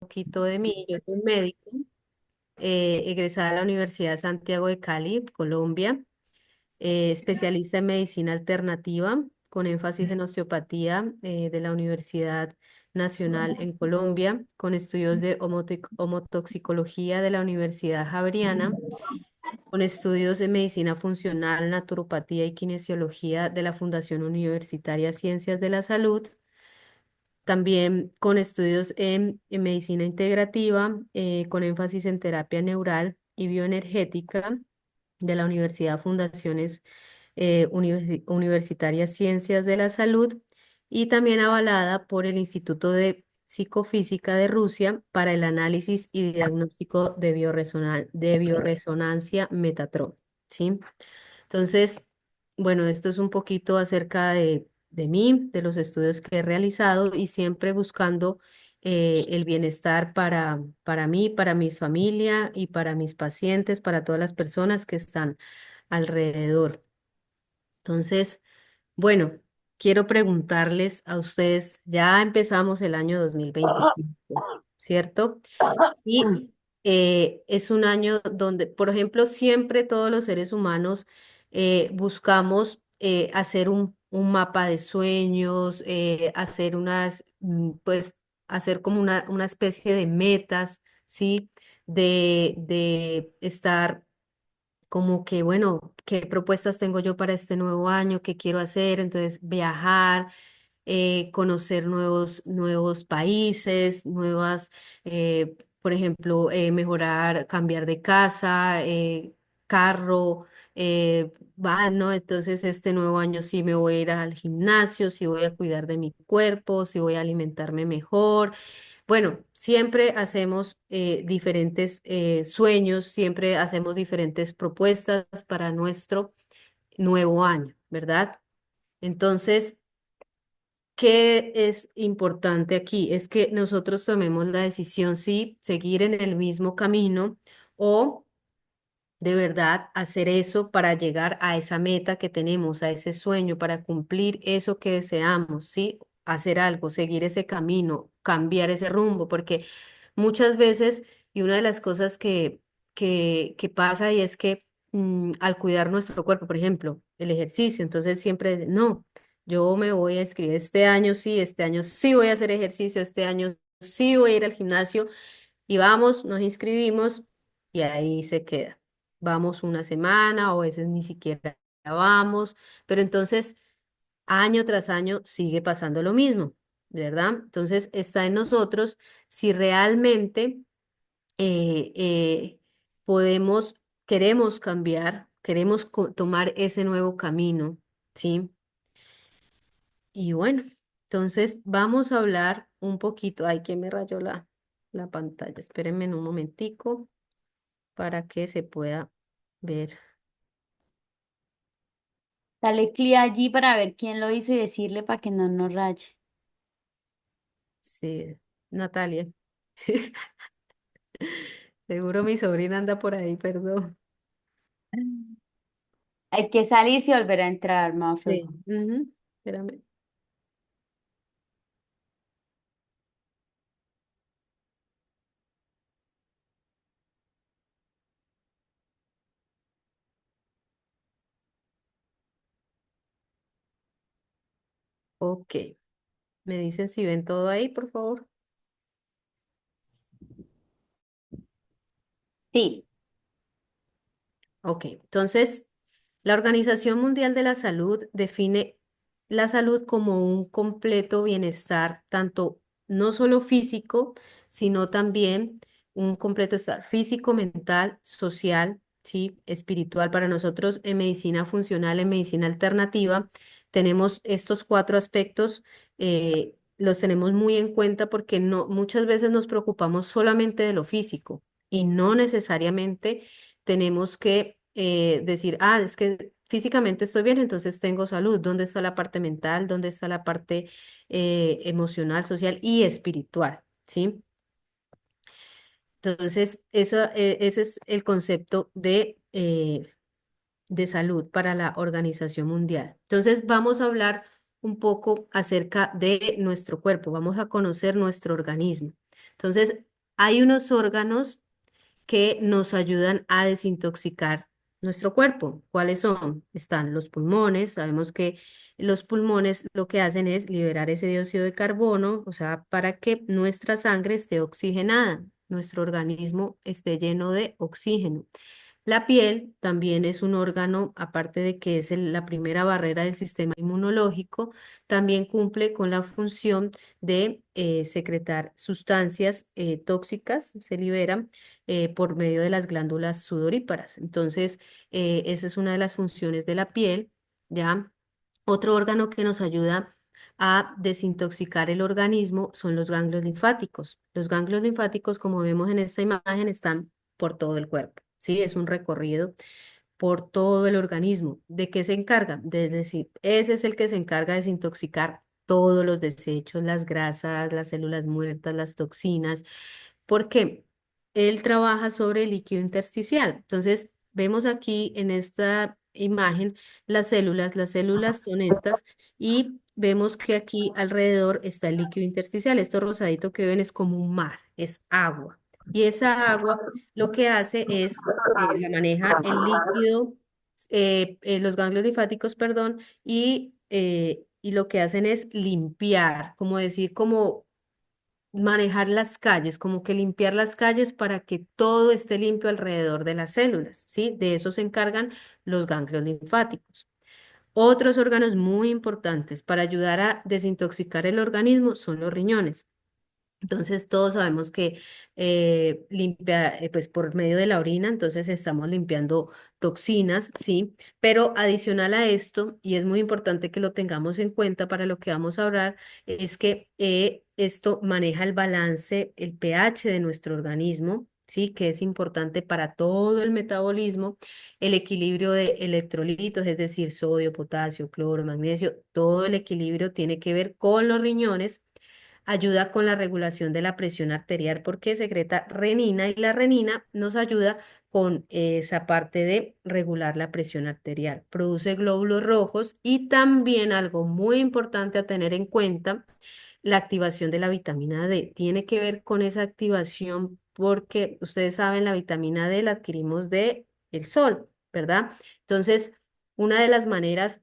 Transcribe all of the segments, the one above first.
poquito de mí. Yo soy médico, egresada de la Universidad de Santiago de Cali, Colombia, especialista en medicina alternativa con énfasis en osteopatía de la Universidad Nacional en Colombia, con estudios de homotoxicología de la Universidad Javeriana, con estudios en medicina funcional, naturopatía y kinesiología de la Fundación Universitaria Ciencias de la Salud. También con estudios en medicina integrativa, con énfasis en terapia neural y bioenergética de la Universidad Fundaciones Universitarias Ciencias de la Salud, y también avalada por el Instituto de Psicofísica de Rusia para el análisis y diagnóstico de de bioresonancia Metatron, ¿sí? Entonces, bueno, esto es un poquito acerca de mí, de los estudios que he realizado y siempre buscando el bienestar para mí, para mi familia y para mis pacientes, para todas las personas que están alrededor. Entonces, bueno, quiero preguntarles a ustedes, ya empezamos el año 2025, ¿cierto? Y es un año donde, por ejemplo, siempre todos los seres humanos buscamos hacer un mapa de sueños, hacer pues, hacer como una especie de metas, ¿sí? De estar como que, bueno, ¿qué propuestas tengo yo para este nuevo año? ¿Qué quiero hacer? Entonces, viajar, conocer nuevos países, por ejemplo, mejorar, cambiar de casa, carro, ¿no? Entonces, este nuevo año sí me voy a ir al gimnasio, sí voy a cuidar de mi cuerpo, sí voy a alimentarme mejor. Bueno, siempre hacemos diferentes sueños, siempre hacemos diferentes propuestas para nuestro nuevo año, ¿verdad? Entonces, ¿qué es importante aquí? Es que nosotros tomemos la decisión si seguir en el mismo camino o de verdad hacer eso para llegar a esa meta que tenemos, a ese sueño, para cumplir eso que deseamos, ¿sí? Hacer algo, seguir ese camino, cambiar ese rumbo, porque muchas veces, y una de las cosas que pasa y es que al cuidar nuestro cuerpo, por ejemplo, el ejercicio, entonces siempre, no, yo me voy a inscribir este año sí voy a hacer ejercicio, este año sí voy a ir al gimnasio y vamos, nos inscribimos y ahí se queda. Vamos una semana o a veces ni siquiera vamos, pero entonces año tras año sigue pasando lo mismo, ¿verdad? Entonces está en nosotros si realmente eh, eh, podemos, queremos cambiar, queremos tomar ese nuevo camino, ¿sí? Y bueno, entonces vamos a hablar un poquito. Ay, que me rayó la pantalla. Espérenme un momentico para que se pueda ver. Dale clic allí para ver quién lo hizo y decirle para que no nos raye. Sí, Natalia. Seguro mi sobrina anda por ahí, perdón. Hay que salirse y volver a entrar, Mafe. Sí. Ujú. Espérame. Ok. ¿Me dicen si ven todo ahí, por favor? Sí, Ok. Entonces, la Organización Mundial de la Salud define la salud como un completo bienestar, tanto no solo físico, sino también un completo estar físico, mental, social, ¿sí? Espiritual. Para nosotros en medicina funcional, en medicina alternativa, tenemos estos cuatro aspectos, los tenemos muy en cuenta porque no, muchas veces nos preocupamos solamente de lo físico y no necesariamente tenemos que decir, ah, es que físicamente estoy bien, entonces tengo salud. ¿Dónde está la parte mental? ¿Dónde está la parte emocional, social y espiritual? ¿Sí? Entonces, ese es el concepto de salud para la Organización Mundial. Entonces, vamos a hablar un poco acerca de nuestro cuerpo, vamos a conocer nuestro organismo. Entonces, Hay unos órganos que nos ayudan a desintoxicar nuestro cuerpo. ¿Cuáles son? Están los pulmones. Sabemos que los pulmones lo que hacen es liberar ese dióxido de carbono, o sea, para que nuestra sangre esté oxigenada, nuestro organismo esté lleno de oxígeno. La piel también es un órgano, aparte de que es la primera barrera del sistema inmunológico, también cumple con la función de secretar sustancias tóxicas, se liberan por medio de las glándulas sudoríparas. Entonces, esa es una de las funciones de la piel, ¿ya? Otro órgano que nos ayuda a desintoxicar el organismo son los ganglios linfáticos. Los ganglios linfáticos, como vemos en esta imagen, están por todo el cuerpo, ¿sí? Es un recorrido por todo el organismo. ¿De qué se encarga? De decir, ese es el que se encarga de desintoxicar todos los desechos, las grasas, las células muertas, las toxinas. ¿Por qué? Él trabaja sobre el líquido intersticial. Entonces, vemos aquí en esta imagen las células son estas y vemos que aquí alrededor está el líquido intersticial. Esto rosadito que ven es como un mar, es agua. Y esa agua lo que hace es, la maneja el líquido, los ganglios linfáticos, perdón, y lo que hacen es limpiar, como decir, como manejar las calles, como que limpiar las calles para que todo esté limpio alrededor de las células, ¿sí? De eso se encargan los ganglios linfáticos. Otros órganos muy importantes para ayudar a desintoxicar el organismo son los riñones. Entonces, todos sabemos que limpia, pues por medio de la orina, entonces estamos limpiando toxinas, ¿sí? Pero adicional a esto, y es muy importante que lo tengamos en cuenta para lo que vamos a hablar, es que esto maneja el balance, el pH de nuestro organismo, ¿sí? Que es importante para todo el metabolismo, el equilibrio de electrolitos, es decir, sodio, potasio, cloro, magnesio, todo el equilibrio tiene que ver con los riñones. Ayuda con la regulación de la presión arterial porque secreta renina y la renina nos ayuda con esa parte de regular la presión arterial. Produce glóbulos rojos y también algo muy importante a tener en cuenta, la activación de la vitamina D. Tiene que ver con esa activación porque ustedes saben, la vitamina D la adquirimos de el sol, ¿verdad? Entonces, una de las maneras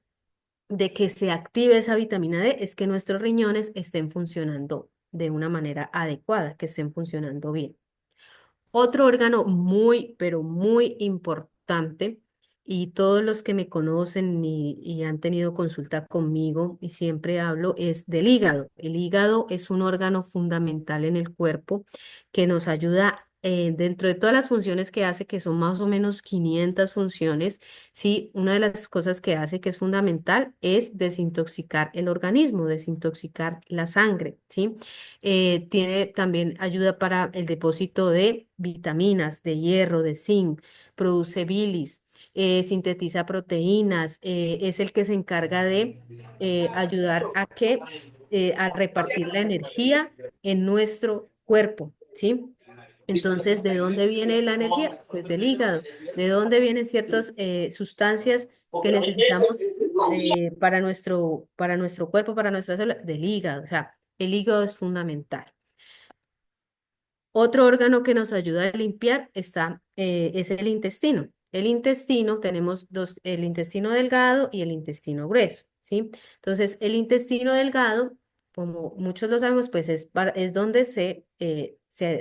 de que se active esa vitamina D es que nuestros riñones estén funcionando de una manera adecuada, que estén funcionando bien. Otro órgano muy, pero muy importante, y todos los que me conocen y han tenido consulta conmigo y siempre hablo, es del hígado. El hígado es un órgano fundamental en el cuerpo que nos ayuda dentro de todas las funciones que hace, que son más o menos 500 funciones. Sí, una de las cosas que hace que es fundamental es desintoxicar el organismo, desintoxicar la sangre, ¿sí? Tiene también ayuda para el depósito de vitaminas, de hierro, de zinc, produce bilis, sintetiza proteínas, es el que se encarga de ayudar a a repartir la energía en nuestro cuerpo, ¿sí? Entonces, ¿de dónde viene la energía? Pues del hígado. ¿De dónde vienen ciertas sustancias que necesitamos para nuestro cuerpo, para nuestra célula? Del hígado. O sea, el hígado es fundamental. Otro órgano que nos ayuda a limpiar es el intestino. El intestino, tenemos dos, el intestino delgado y el intestino grueso, ¿sí? Entonces, el intestino delgado, como muchos lo sabemos, pues es donde se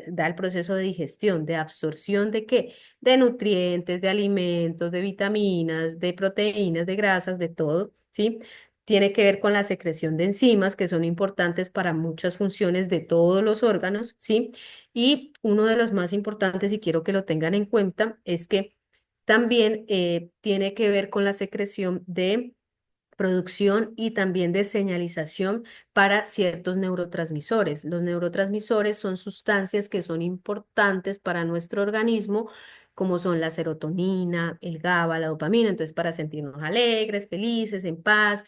da el proceso de digestión, de absorción de qué? De nutrientes, de alimentos, de vitaminas, de proteínas, de grasas, de todo, ¿sí? Tiene que ver con la secreción de enzimas que son importantes para muchas funciones de todos los órganos, ¿sí? Y uno de los más importantes, y quiero que lo tengan en cuenta, es que también tiene que ver con la secreción de producción y también de señalización para ciertos neurotransmisores. Los neurotransmisores son sustancias que son importantes para nuestro organismo, como son la serotonina, el GABA, la dopamina, entonces para sentirnos alegres, felices, en paz.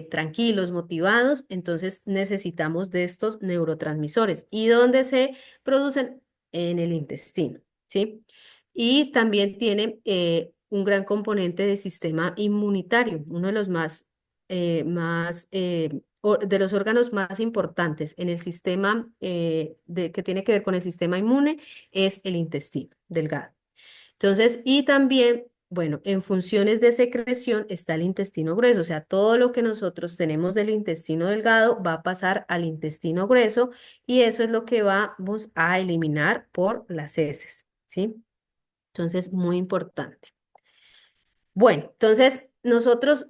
Tranquilos, motivados, entonces necesitamos de estos neurotransmisores. ¿Y dónde se producen? En el intestino, ¿sí? Y también tiene un gran componente de sistema inmunitario, uno de los más de los órganos más importantes en el sistema que tiene que ver con el sistema inmune es el intestino delgado. Entonces, y también, bueno, en funciones de secreción está el intestino grueso, o sea, todo lo que nosotros tenemos del intestino delgado va a pasar al intestino grueso y eso es lo que vamos a eliminar por las heces, ¿sí? Entonces, muy importante. Bueno, entonces nosotros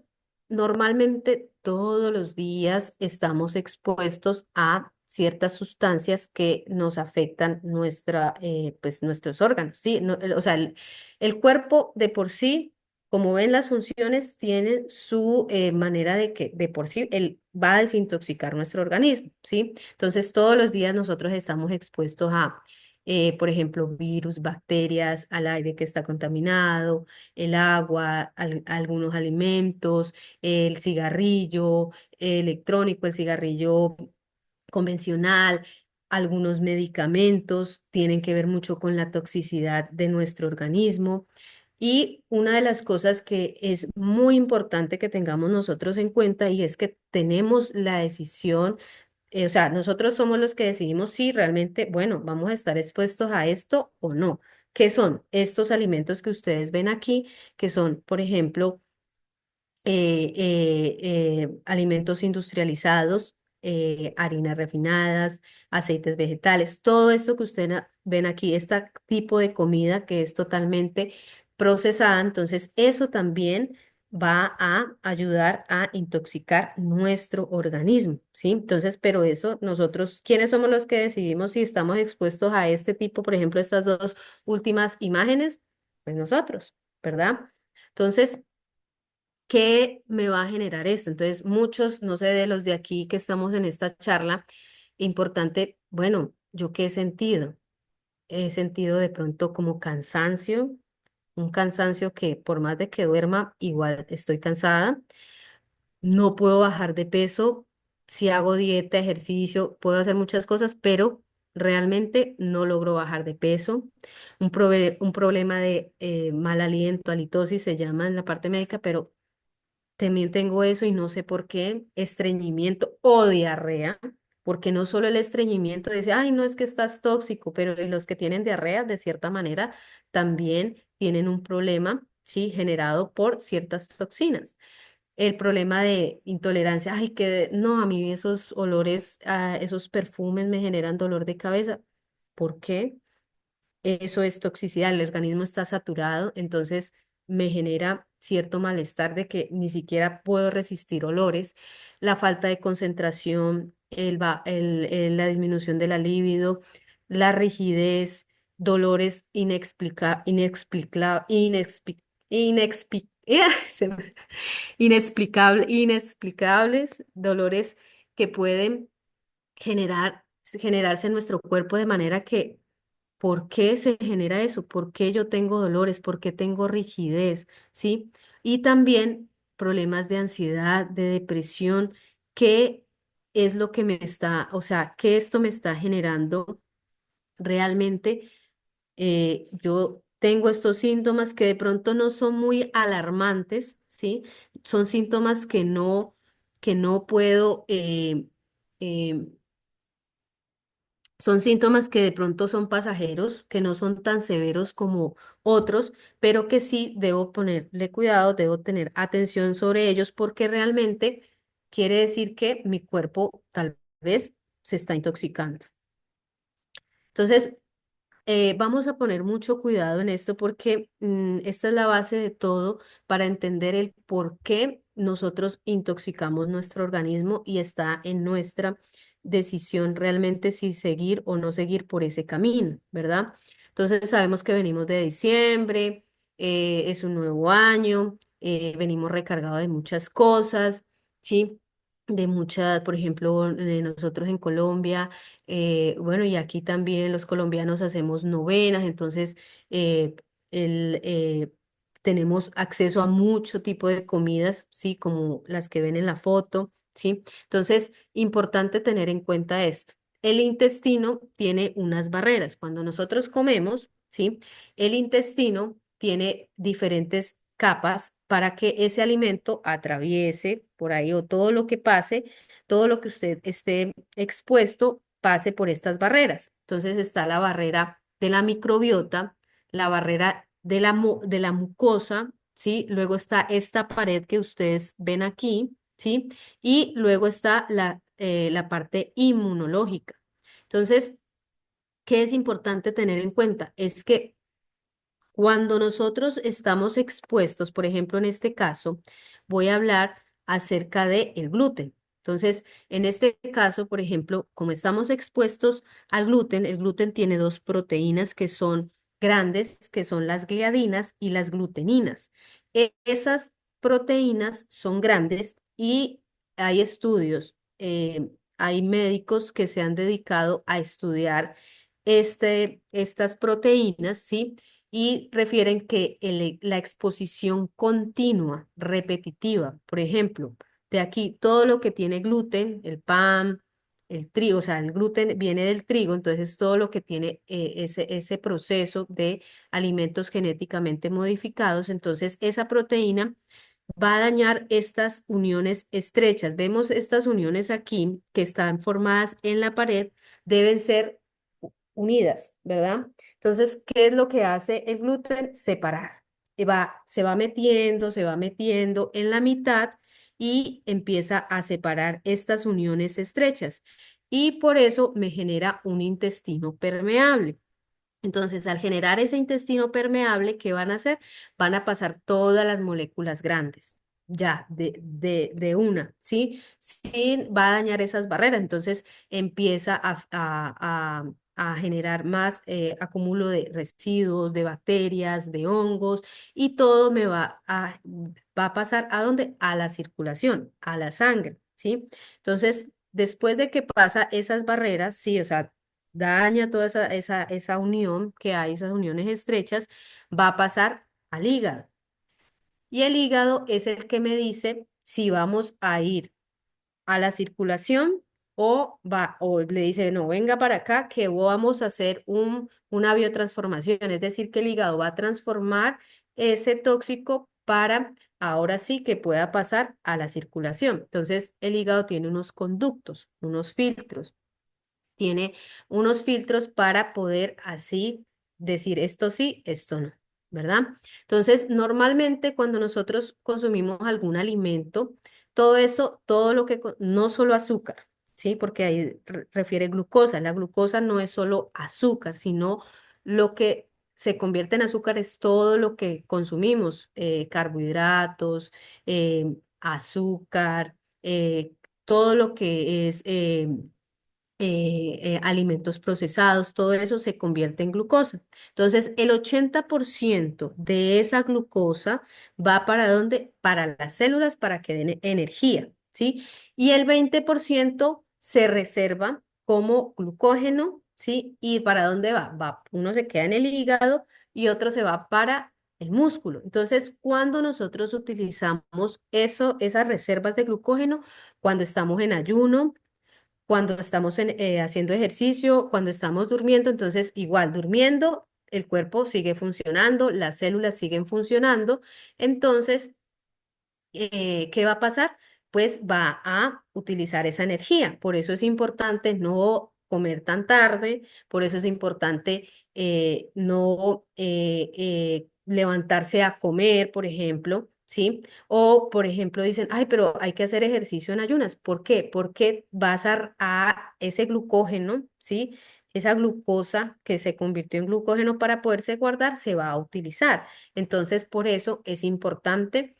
normalmente todos los días estamos expuestos a ciertas sustancias que nos afectan pues nuestros órganos, ¿sí? O sea, el cuerpo de por sí, como ven las funciones, tiene su manera de que de por sí él va a desintoxicar nuestro organismo, ¿sí? Entonces todos los días nosotros estamos expuestos a, por ejemplo, virus, bacterias, al aire que está contaminado, el agua, algunos alimentos, el cigarrillo electrónico, el cigarrillo convencional, algunos medicamentos, tienen que ver mucho con la toxicidad de nuestro organismo. Y una de las cosas que es muy importante que tengamos nosotros en cuenta y es que tenemos la decisión, o sea, nosotros somos los que decidimos si realmente, bueno, vamos a estar expuestos a esto o no. ¿Qué son estos alimentos que ustedes ven aquí? Que son, por ejemplo, alimentos industrializados, harinas refinadas, aceites vegetales, todo esto que ustedes ven aquí, este tipo de comida que es totalmente procesada, entonces eso también va a ayudar a intoxicar nuestro organismo, ¿sí? Entonces, pero eso nosotros, ¿quiénes somos los que decidimos si estamos expuestos a este tipo, por ejemplo, estas dos últimas imágenes? Pues nosotros, ¿verdad? Entonces, ¿qué me va a generar esto? Entonces, muchos, no sé, de los de aquí que estamos en esta charla, importante, bueno, ¿yo qué he sentido? He sentido de pronto como cansancio, un cansancio que por más de que duerma, igual estoy cansada. No puedo bajar de peso. Si hago dieta, ejercicio, puedo hacer muchas cosas, pero realmente no logro bajar de peso. Un problema de mal aliento, halitosis se llama en la parte médica, pero también tengo eso y no sé por qué, estreñimiento o diarrea, porque no solo el estreñimiento dice, ay, no es que estás tóxico, pero y los que tienen diarrea, de cierta manera, también tienen un problema, sí, generado por ciertas toxinas. El problema de intolerancia, ay, que no, a mí esos olores, esos perfumes me generan dolor de cabeza. ¿Por qué? Eso es toxicidad, el organismo está saturado, entonces me genera cierto malestar de que ni siquiera puedo resistir olores, la falta de concentración, la disminución de la libido, la rigidez, dolores se me- inexplicables, dolores que pueden generarse en nuestro cuerpo de manera que ¿por qué se genera eso? ¿Por qué yo tengo dolores? ¿Por qué tengo rigidez? ¿Sí? Y también problemas de ansiedad, de depresión. ¿Qué es lo que me está, o sea, qué esto me está generando realmente? Yo tengo estos síntomas que de pronto no son muy alarmantes, ¿sí? Son síntomas que no puedo son síntomas que de pronto son pasajeros, que no son tan severos como otros, pero que sí debo ponerle cuidado, debo tener atención sobre ellos porque realmente quiere decir que mi cuerpo tal vez se está intoxicando. Entonces, vamos a poner mucho cuidado en esto porque esta es la base de todo para entender el por qué nosotros intoxicamos nuestro organismo y está en nuestra decisión realmente si seguir o no seguir por ese camino, ¿verdad? Entonces sabemos que venimos de diciembre, es un nuevo año, venimos recargados de muchas cosas, ¿sí? De muchas, por ejemplo, de nosotros en Colombia. Bueno, y aquí también los colombianos hacemos novenas, entonces eh, el, eh, tenemos acceso a mucho tipo de comidas, ¿sí? Como las que ven en la foto, ¿sí? Entonces, importante tener en cuenta esto. El intestino tiene unas barreras. Cuando nosotros comemos, ¿sí? El intestino tiene diferentes capas para que ese alimento atraviese por ahí o todo lo que pase todo lo que usted esté expuesto pase por estas barreras. Entonces está la barrera de la microbiota, la barrera de de la mucosa, ¿sí? Luego está esta pared que ustedes ven aquí, ¿sí? Y luego está la parte inmunológica. Entonces, ¿qué es importante tener en cuenta? Es que cuando nosotros estamos expuestos, por ejemplo, en este caso, voy a hablar acerca del gluten. Entonces, en este caso, por ejemplo, como estamos expuestos al gluten, el gluten tiene dos proteínas que son grandes, que son las gliadinas y las gluteninas. Esas proteínas son grandes y hay estudios, hay médicos que se han dedicado a estudiar estas proteínas, ¿sí? Y refieren que la exposición continua, repetitiva, por ejemplo, de aquí todo lo que tiene gluten, el pan, el trigo, o sea, el gluten viene del trigo, entonces todo lo que tiene ese proceso de alimentos genéticamente modificados, entonces esa proteína va a dañar estas uniones estrechas. Vemos estas uniones aquí que están formadas en la pared, deben ser unidas, ¿verdad? Entonces, ¿qué es lo que hace el gluten? Separar. Se va metiendo en la mitad y empieza a separar estas uniones estrechas. Y por eso me genera un intestino permeable. Entonces, al generar ese intestino permeable, ¿qué van a hacer? Van a pasar todas las moléculas grandes, ya, de una, ¿sí? Sí, va a dañar esas barreras. Entonces, empieza a generar más acúmulo de residuos, de bacterias, de hongos, y todo va a pasar ¿a dónde? A la circulación, a la sangre, ¿sí? Entonces, después de que pasa esas barreras, sí, o sea, daña toda esa unión que hay, esas uniones estrechas, va a pasar al hígado. Y el hígado es el que me dice si vamos a ir a la circulación o le dice, no, venga para acá que vamos a hacer una biotransformación. Es decir, que el hígado va a transformar ese tóxico para ahora sí que pueda pasar a la circulación. Entonces, el hígado tiene unos conductos, unos filtros, tiene unos filtros para poder así decir esto sí, esto no, ¿verdad? Entonces, normalmente cuando nosotros consumimos algún alimento, todo eso, todo lo que, no solo azúcar, ¿sí? Porque ahí refiere glucosa. La glucosa no es solo azúcar, sino lo que se convierte en azúcar es todo lo que consumimos, carbohidratos, azúcar, todo lo que es alimentos procesados, todo eso se convierte en glucosa. Entonces, el 80% de esa glucosa va para dónde? Para las células para que den energía, ¿sí? Y el 20% se reserva como glucógeno, ¿sí? ¿Y para dónde va? Uno se queda en el hígado y otro se va para el músculo. Entonces, cuando nosotros utilizamos esas reservas de glucógeno, cuando estamos en ayuno, cuando estamos haciendo ejercicio, cuando estamos durmiendo, entonces igual durmiendo, el cuerpo sigue funcionando, las células siguen funcionando, entonces ¿qué va a pasar? Pues va a utilizar esa energía. Por eso es importante no comer tan tarde, por eso es importante no levantarse a comer, por ejemplo, ¿sí? O, por ejemplo, dicen, ay, pero hay que hacer ejercicio en ayunas. ¿Por qué? Porque vas a ese glucógeno, ¿sí? Esa glucosa que se convirtió en glucógeno para poderse guardar se va a utilizar. Entonces, por eso es importante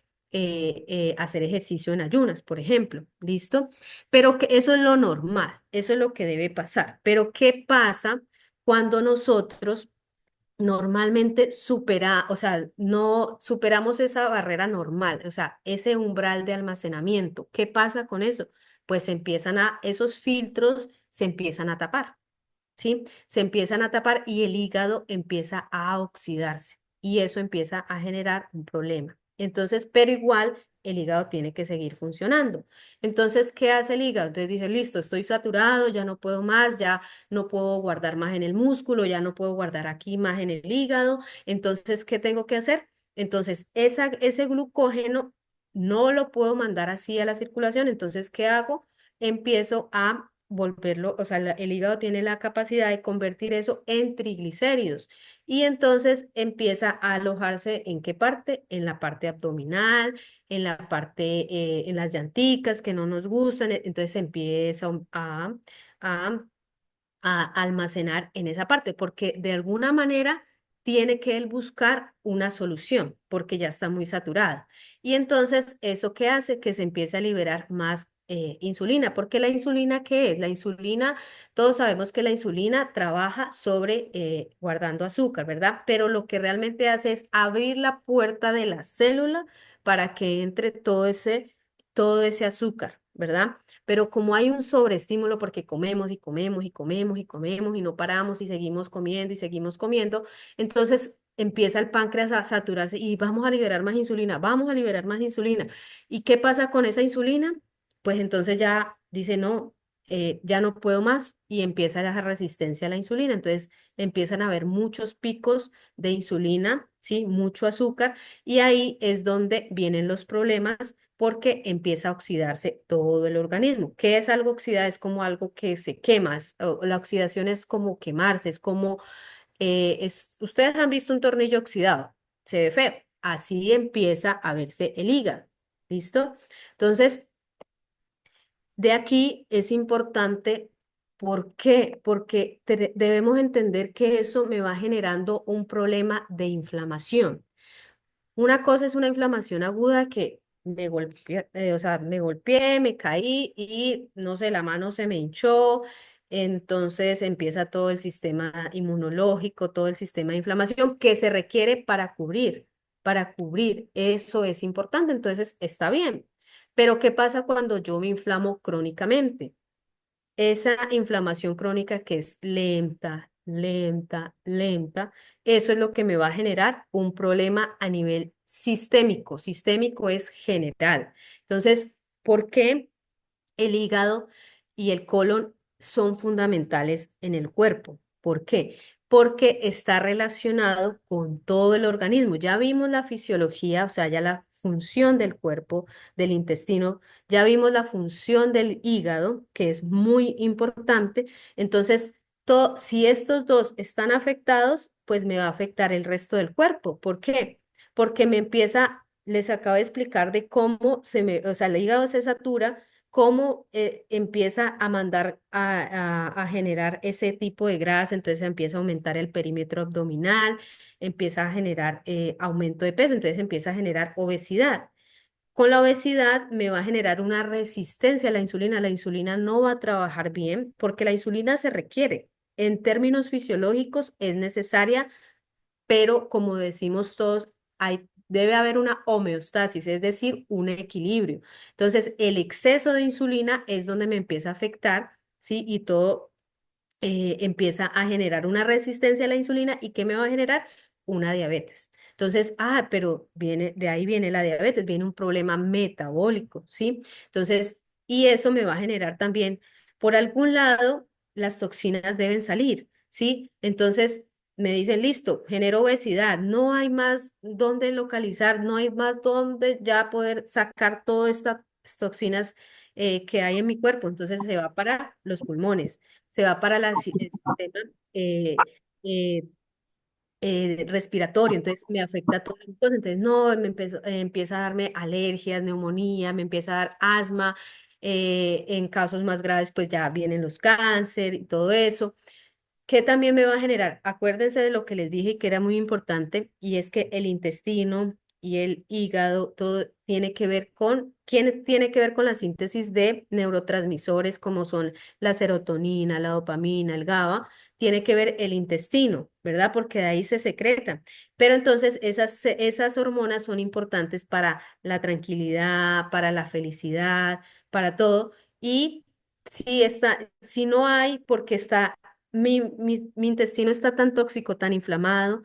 hacer ejercicio en ayunas, por ejemplo, ¿listo? Pero que eso es lo normal, eso es lo que debe pasar. Pero ¿qué pasa cuando nosotros normalmente o sea, no superamos esa barrera normal, o sea, ese umbral de almacenamiento? ¿Qué pasa con eso? Pues esos filtros se empiezan a tapar. ¿Sí? Se empiezan a tapar y el hígado empieza a oxidarse y eso empieza a generar un problema. Entonces, pero igual el hígado tiene que seguir funcionando. Entonces, ¿qué hace el hígado? Entonces dice, listo, estoy saturado, ya no puedo más, ya no puedo guardar más en el músculo, ya no puedo guardar aquí más en el hígado. Entonces, ¿qué tengo que hacer? Entonces, ese glucógeno no lo puedo mandar así a la circulación. Entonces, ¿qué hago? empiezo a volverlo, o sea, el hígado tiene la capacidad de convertir eso en triglicéridos y entonces empieza a alojarse ¿en qué parte? En la parte abdominal, en la parte, en las llanticas que no nos gustan, entonces empieza a almacenar en esa parte, porque de alguna manera tiene que él buscar una solución, porque ya está muy saturada. Y entonces, ¿eso qué hace? Que se empiece a liberar más insulina, porque la insulina, ¿qué es? La insulina, todos sabemos que la insulina trabaja sobre guardando azúcar, ¿verdad? Pero lo que realmente hace es abrir la puerta de la célula para que entre todo ese azúcar, ¿verdad? Pero como hay un sobreestímulo porque comemos y comemos y comemos y comemos y no paramos y seguimos comiendo y seguimos comiendo, entonces empieza el páncreas a saturarse y vamos a liberar más insulina, vamos a liberar más insulina. ¿Y qué pasa con esa insulina? Pues entonces ya dice, no, ya no puedo más y empieza la resistencia a la insulina. Entonces empiezan a haber muchos picos de insulina, ¿sí? Mucho azúcar y ahí es donde vienen los problemas porque empieza a oxidarse todo el organismo. ¿Qué es algo oxidado? Es como algo que se quema. La oxidación es como quemarse, es como, ustedes han visto un tornillo oxidado, se ve feo. Así empieza a verse el hígado. ¿Listo? Entonces, de aquí es importante, ¿por qué? Porque debemos entender que eso me va generando un problema de inflamación. Una cosa es una inflamación aguda que me golpeé, o sea, me golpeé, me caí y no sé, la mano se me hinchó, entonces empieza todo el sistema inmunológico, todo el sistema de inflamación que se requiere para cubrir, eso es importante, entonces está bien. Pero ¿qué pasa cuando yo me inflamo crónicamente? Esa inflamación crónica que es lenta, lenta, lenta, eso es lo que me va a generar un problema a nivel sistémico. Sistémico es general. Entonces, ¿por qué el hígado y el colon son fundamentales en el cuerpo? ¿Por qué? Porque está relacionado con todo el organismo. Ya vimos la fisiología, o sea, ya la función del cuerpo, del intestino, ya vimos la función del hígado, que es muy importante. Entonces, si estos dos están afectados, pues me va a afectar el resto del cuerpo. ¿Por qué? Porque me empieza, les acabo de explicar de cómo o sea, el hígado se satura cómo empieza a mandar a generar ese tipo de grasa, entonces empieza a aumentar el perímetro abdominal, empieza a generar aumento de peso, entonces empieza a generar obesidad. Con la obesidad me va a generar una resistencia a la insulina no va a trabajar bien porque la insulina se requiere. En términos fisiológicos es necesaria pero como decimos todos, debe haber una homeostasis, es decir, un equilibrio. Entonces, el exceso de insulina es donde me empieza a afectar, ¿sí? Y todo empieza a generar una resistencia a la insulina y ¿qué me va a generar? Una diabetes. Entonces, pero de ahí viene la diabetes, viene un problema metabólico, ¿sí? Entonces, y eso me va a generar también, por algún lado, las toxinas deben salir, ¿sí? Entonces, me dicen, listo, genero obesidad, no hay más dónde localizar, no hay más dónde ya poder sacar todas estas toxinas que hay en mi cuerpo, entonces se va para los pulmones se va para el sistema eh, eh, respiratorio, entonces me afecta todo el cosas, entonces no, empieza a darme alergias, neumonía, me empieza a dar asma, en casos más graves pues ya vienen los cáncer y todo eso. ¿Qué también me va a generar? Acuérdense de lo que les dije que era muy importante y es que el intestino y el hígado, todo tiene que ver ¿quién tiene que ver con la síntesis de neurotransmisores como son la serotonina, la dopamina, el GABA? Tiene que ver el intestino, ¿verdad? Porque de ahí se secretan. Pero entonces esas hormonas son importantes para la tranquilidad, para la felicidad, para todo. Y si no hay, porque mi intestino está tan tóxico, tan inflamado,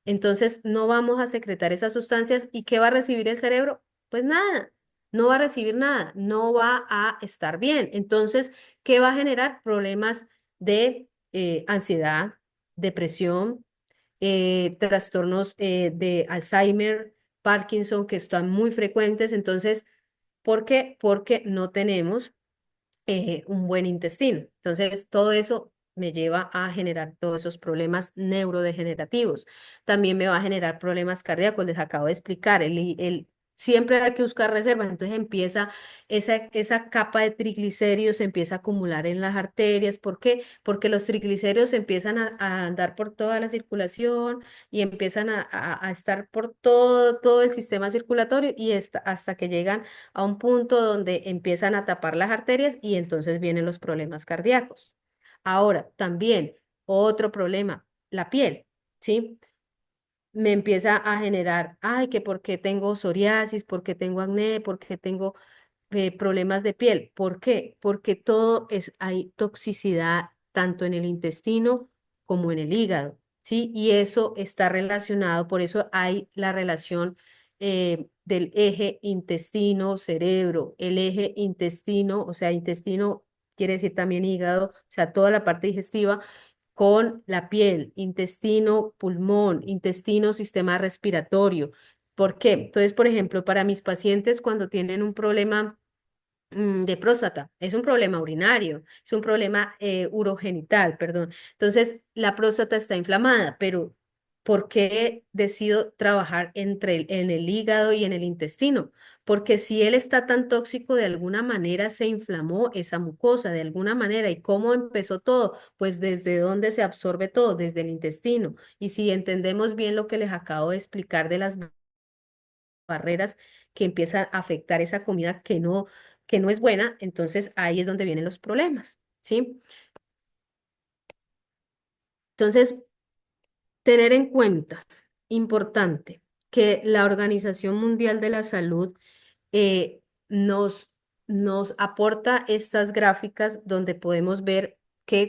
entonces no vamos a secretar esas sustancias. ¿Y qué va a recibir el cerebro? Pues nada, no va a recibir nada, no va a estar bien. Entonces, ¿qué va a generar? Problemas de ansiedad, depresión, trastornos de Alzheimer, Parkinson, que están muy frecuentes. Entonces, ¿por qué? Porque no tenemos un buen intestino. Entonces, todo eso me lleva a generar todos esos problemas neurodegenerativos. También me va a generar problemas cardíacos, les acabo de explicar. Siempre hay que buscar reservas, entonces empieza esa capa de triglicéridos se empieza a acumular en las arterias. ¿Por qué? Porque los triglicéridos empiezan a andar por toda la circulación y empiezan a estar por todo el sistema circulatorio y hasta que llegan a un punto donde empiezan a tapar las arterias y entonces vienen los problemas cardíacos. Ahora, también otro problema, la piel, ¿sí? Me empieza a generar, ay, que por qué tengo psoriasis, por qué tengo acné, por qué tengo problemas de piel. ¿Por qué? Porque hay toxicidad tanto en el intestino como en el hígado, ¿sí? Y eso está relacionado, por eso hay la relación del eje intestino-cerebro. El eje intestino, o sea, intestino quiere decir también hígado, o sea, toda la parte digestiva con la piel, intestino, pulmón, intestino, sistema respiratorio. ¿Por qué? Entonces, por ejemplo, para mis pacientes cuando tienen un problema de próstata, es un problema urinario, es un problema urogenital, perdón. Entonces, la próstata está inflamada, pero ¿por qué decido trabajar en el hígado y en el intestino? Porque si él está tan tóxico, de alguna manera se inflamó esa mucosa, de alguna manera. ¿Y cómo empezó todo? Pues desde dónde se absorbe todo, desde el intestino. Y si entendemos bien lo que les acabo de explicar de las barreras que empiezan a afectar esa comida que no es buena, entonces ahí es donde vienen los problemas, ¿sí? Entonces, tener en cuenta, importante, que la Organización Mundial de la Salud eh, nos, nos aporta estas gráficas donde podemos ver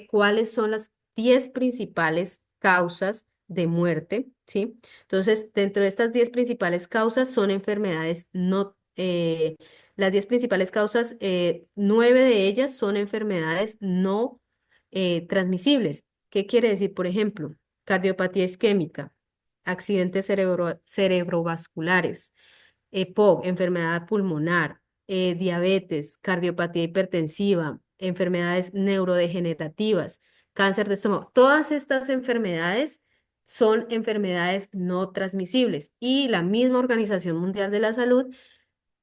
cuáles son las 10 principales causas de muerte, ¿sí? Entonces, dentro de estas 10 principales causas son enfermedades no, las 10 principales causas, 9 de ellas son enfermedades no transmisibles. ¿Qué quiere decir? Por ejemplo, cardiopatía isquémica, accidentes cerebrovasculares, EPOC, enfermedad pulmonar, diabetes, cardiopatía hipertensiva, enfermedades neurodegenerativas, cáncer de estómago. Todas estas enfermedades son enfermedades no transmisibles y la misma Organización Mundial de la Salud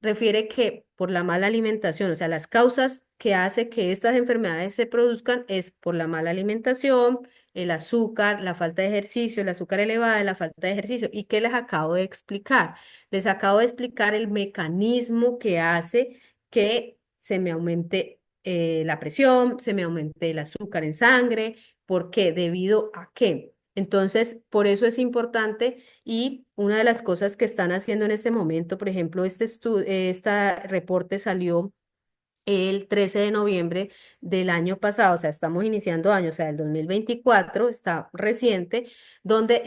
refiere que por la mala alimentación, o sea, las causas que hace que estas enfermedades se produzcan es por la mala alimentación, el azúcar, la falta de ejercicio, el azúcar elevada, la falta de ejercicio. ¿Y qué les acabo de explicar? Les acabo de explicar el mecanismo que hace que se me aumente la presión, se me aumente el azúcar en sangre. ¿Por qué? ¿Debido a qué? Entonces, por eso es importante y una de las cosas que están haciendo en este momento, por ejemplo, este reporte salió el 13 de noviembre del año pasado, o sea, estamos iniciando año, o sea, el 2024 está reciente, donde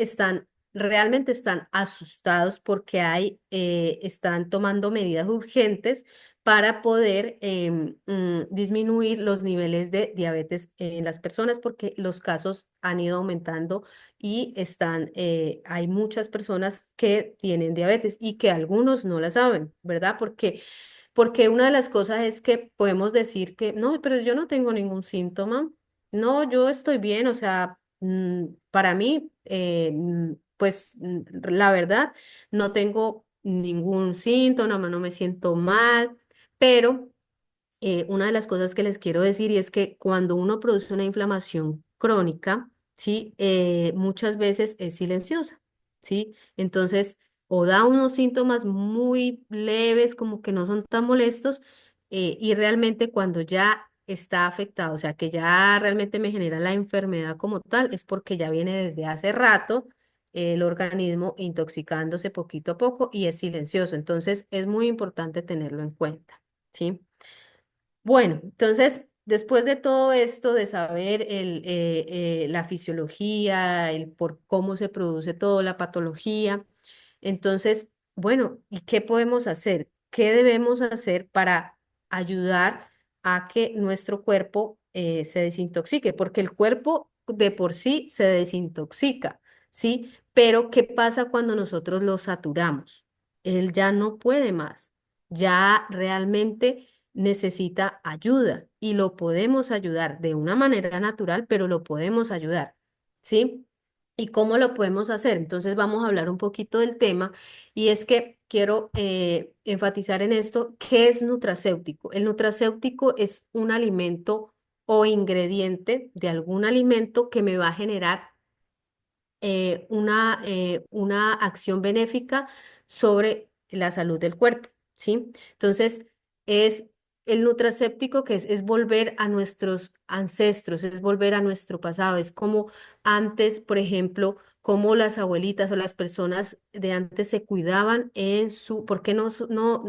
realmente están asustados porque están tomando medidas urgentes para poder disminuir los niveles de diabetes en las personas porque los casos han ido aumentando y hay muchas personas que tienen diabetes y que algunos no la saben, ¿verdad? Porque una de las cosas es que podemos decir que, no, pero yo no tengo ningún síntoma, no, yo estoy bien, o sea, para mí, pues la verdad, no tengo ningún síntoma, no me siento mal, pero una de las cosas que les quiero decir y es que cuando uno produce una inflamación crónica, ¿sí? Muchas veces es silenciosa, ¿sí? Entonces, o da unos síntomas muy leves, como que no son tan molestos, y realmente cuando ya está afectado, o sea, que ya realmente me genera la enfermedad como tal, es porque ya viene desde hace rato el organismo intoxicándose poquito a poco y es silencioso. Entonces, es muy importante tenerlo en cuenta, ¿sí? Bueno, entonces, después de todo esto, de saber la fisiología, el por cómo se produce todo, la patología, entonces, bueno, ¿y qué podemos hacer? ¿Qué debemos hacer para ayudar a que nuestro cuerpo se desintoxique? Porque el cuerpo de por sí se desintoxica, ¿sí? Pero ¿qué pasa cuando nosotros lo saturamos? Él ya no puede más, ya realmente necesita ayuda y lo podemos ayudar de una manera natural, pero lo podemos ayudar, ¿sí? ¿Y cómo lo podemos hacer? Entonces vamos a hablar un poquito del tema y es que quiero enfatizar en esto, ¿qué es nutracéutico? El nutracéutico es un alimento o ingrediente de algún alimento que me va a generar una acción benéfica sobre la salud del cuerpo, ¿sí? Entonces, es el nutracéptico que es volver a nuestros ancestros, es volver a nuestro pasado, es como antes, por ejemplo, como las abuelitas o las personas de antes se cuidaban en su, ¿por qué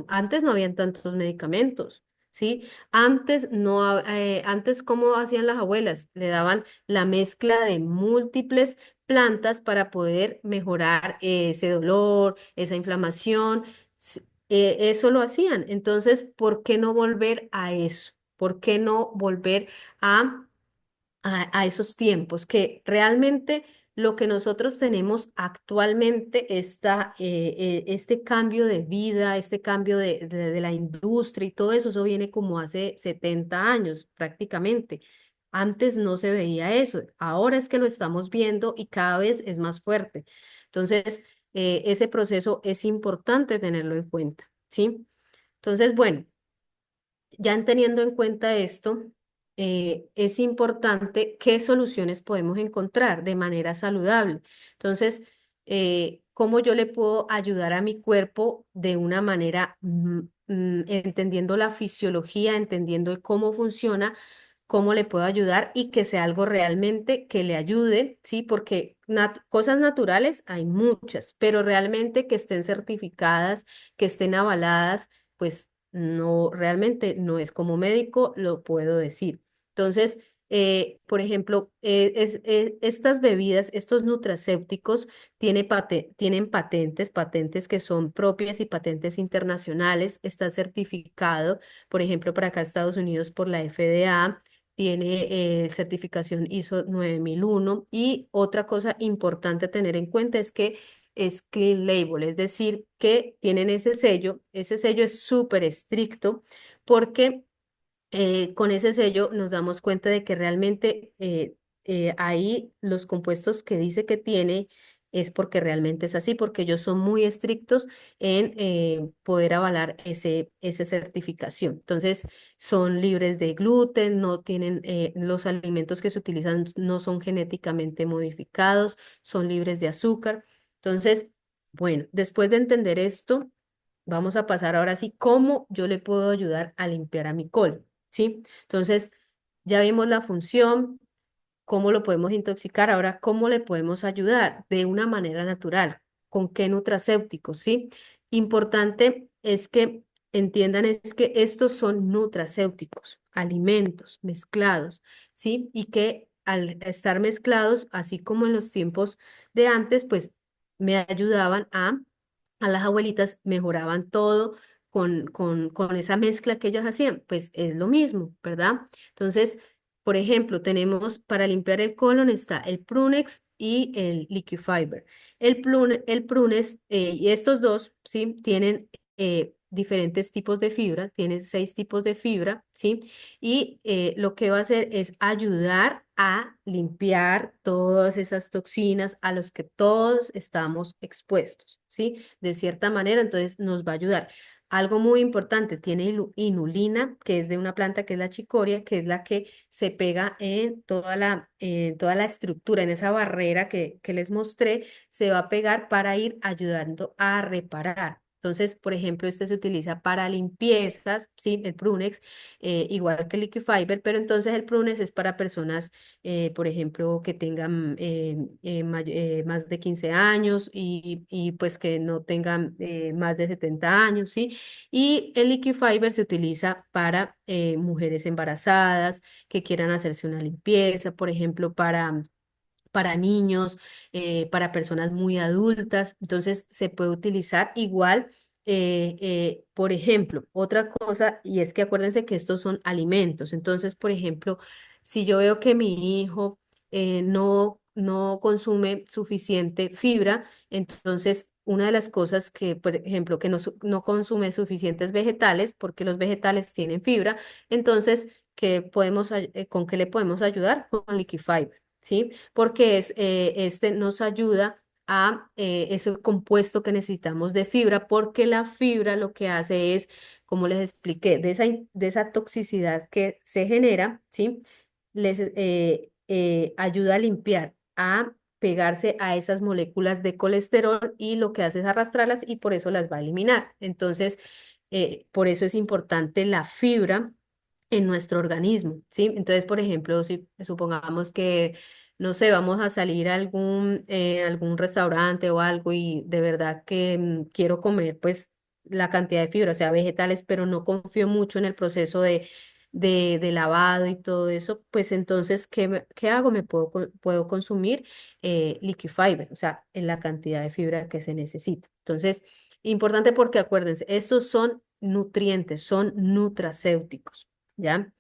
antes no habían tantos medicamentos? ¿Sí? Antes no, antes, ¿cómo hacían las abuelas? Le daban la mezcla de múltiples plantas para poder mejorar ese dolor, esa inflamación. Eso lo hacían. Entonces, ¿por qué no volver a eso? ¿Por qué no volver a, a esos tiempos que realmente lo que nosotros tenemos actualmente, este cambio de vida, este cambio de la industria y todo eso, eso viene como hace 70 años prácticamente. Antes no se veía eso, ahora es que lo estamos viendo y cada vez es más fuerte. Entonces, ese proceso es importante tenerlo en cuenta, ¿sí? Entonces, bueno. Ya teniendo en cuenta esto, es importante qué soluciones podemos encontrar de manera saludable. Entonces, ¿cómo yo le puedo ayudar a mi cuerpo de una manera, entendiendo la fisiología, entendiendo cómo funciona, cómo le puedo ayudar y que sea algo realmente que le ayude, ¿sí? Porque cosas naturales hay muchas, pero realmente que estén certificadas, que estén avaladas, pues no, realmente no es como médico, lo puedo decir. Entonces, por ejemplo, estas bebidas, estos nutracéuticos, tienen patentes, patentes que son propias y patentes internacionales. Está certificado, por ejemplo, para acá Estados Unidos por la FDA. Tiene certificación ISO 9001 y otra cosa importante a tener en cuenta es que es clean label, es decir, que tienen ese sello es súper estricto porque con ese sello nos damos cuenta de que realmente ahí los compuestos que dice que tiene es porque realmente es así, porque ellos son muy estrictos en poder avalar esa certificación. Entonces, son libres de gluten, no tienen, los alimentos que se utilizan no son genéticamente modificados, son libres de azúcar. Entonces, bueno, después de entender esto, vamos a pasar ahora sí, cómo yo le puedo ayudar a limpiar a mi colon. ¿Sí? Entonces, ya vimos la función, cómo lo podemos intoxicar, ahora cómo le podemos ayudar de una manera natural, con qué nutracéuticos, ¿sí? Importante es que entiendan es que estos son nutracéuticos, alimentos mezclados, ¿sí? Y que al estar mezclados, así como en los tiempos de antes, pues me ayudaban a las abuelitas, mejoraban todo con esa mezcla que ellas hacían, pues es lo mismo, ¿verdad? Entonces, por ejemplo, tenemos para limpiar el colon está el Prunex y el Liquifiber. El Prunex y estos dos, ¿sí? Tienen diferentes tipos de fibra, tienen 6 tipos de fibra, ¿sí? Y lo que va a hacer es ayudar a limpiar todas esas toxinas a los que todos estamos expuestos, ¿sí? De cierta manera, entonces nos va a ayudar. Algo muy importante, tiene inulina, que es de una planta que es la chicoria, que es la que se pega en toda la estructura, en esa barrera que les mostré, se va a pegar para ir ayudando a reparar. Entonces, por ejemplo, este se utiliza para limpiezas, ¿sí? El Prunex, igual que el Liquifiber, pero entonces el Prunex es para personas, por ejemplo, que tengan más de 15 años y pues que no tengan más de 70 años, ¿sí? Y el Liquifiber se utiliza para mujeres embarazadas que quieran hacerse una limpieza, por ejemplo, para niños, para personas muy adultas. Entonces, se puede utilizar igual. Por ejemplo, otra cosa, y es que acuérdense que estos son alimentos. Entonces, por ejemplo, si yo veo que mi hijo no consume suficiente fibra, entonces una de las cosas que, por ejemplo, que no consume suficientes vegetales, porque los vegetales tienen fibra, entonces, ¿con qué le podemos ayudar? Con Liquifiber, ¿sí? Porque este nos ayuda a ese compuesto que necesitamos de fibra, porque la fibra lo que hace es, como les expliqué, de esa toxicidad que se genera, ¿sí? Les ayuda a limpiar, a pegarse a esas moléculas de colesterol y lo que hace es arrastrarlas y por eso las va a eliminar. Entonces, por eso es importante la fibra en nuestro organismo, ¿sí? Entonces, por ejemplo, si supongamos que, no sé, vamos a salir a algún restaurante o algo y de verdad que quiero comer, pues, la cantidad de fibra, o sea, vegetales, pero no confío mucho en el proceso de lavado y todo eso, pues entonces, ¿qué hago? Puedo consumir Liquifiber, o sea, en la cantidad de fibra que se necesita. Entonces, importante porque acuérdense, estos son nutrientes, son nutracéuticos. ¿Ya?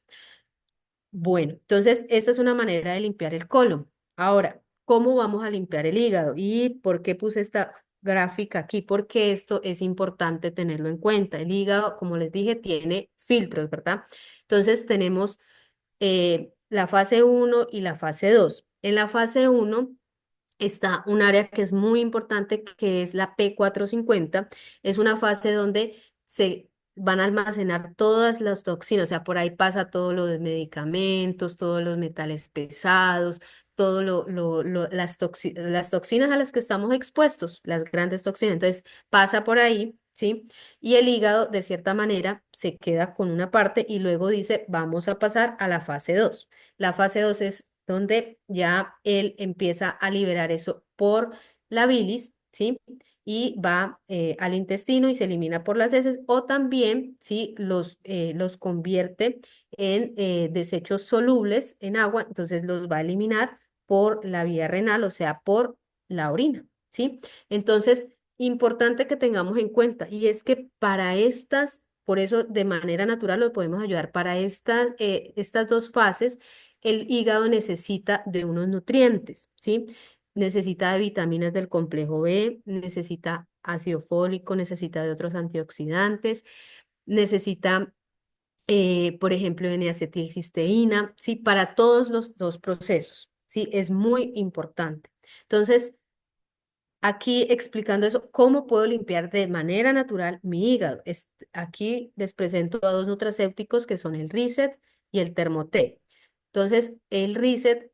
Bueno, entonces esta es una manera de limpiar el colon. Ahora, ¿cómo vamos a limpiar el hígado? ¿Y por qué puse esta gráfica aquí? Porque esto es importante tenerlo en cuenta. El hígado, como les dije, tiene filtros, ¿verdad? Entonces tenemos la fase uno y la fase 2. En la fase uno está un área que es muy importante, que es la P450. Es una fase donde se van a almacenar todas las toxinas, o sea, por ahí pasa todo lo de medicamentos, todos los metales pesados, todo las toxinas a las que estamos expuestos, las grandes toxinas. Entonces, pasa por ahí, ¿sí? Y el hígado, de cierta manera, se queda con una parte y luego dice, vamos a pasar a la fase 2. La fase 2 es donde ya él empieza a liberar eso por la bilis, ¿sí? Y va al intestino y se elimina por las heces o también, ¿sí? Los convierte en desechos solubles en agua, entonces los va a eliminar por la vía renal, o sea, por la orina, ¿sí? Entonces, importante que tengamos en cuenta y es que para por eso de manera natural lo podemos ayudar para estas dos fases el hígado necesita de unos nutrientes, ¿sí? Necesita de vitaminas del complejo B, necesita ácido fólico, necesita de otros antioxidantes, necesita, por ejemplo, N-acetilcisteína, ¿sí? Para todos los dos procesos, ¿sí? Es muy importante. Entonces, aquí explicando eso, ¿cómo puedo limpiar de manera natural mi hígado? Aquí les presento a dos nutracéuticos que son el Reset y el Thermoté. Entonces, el Reset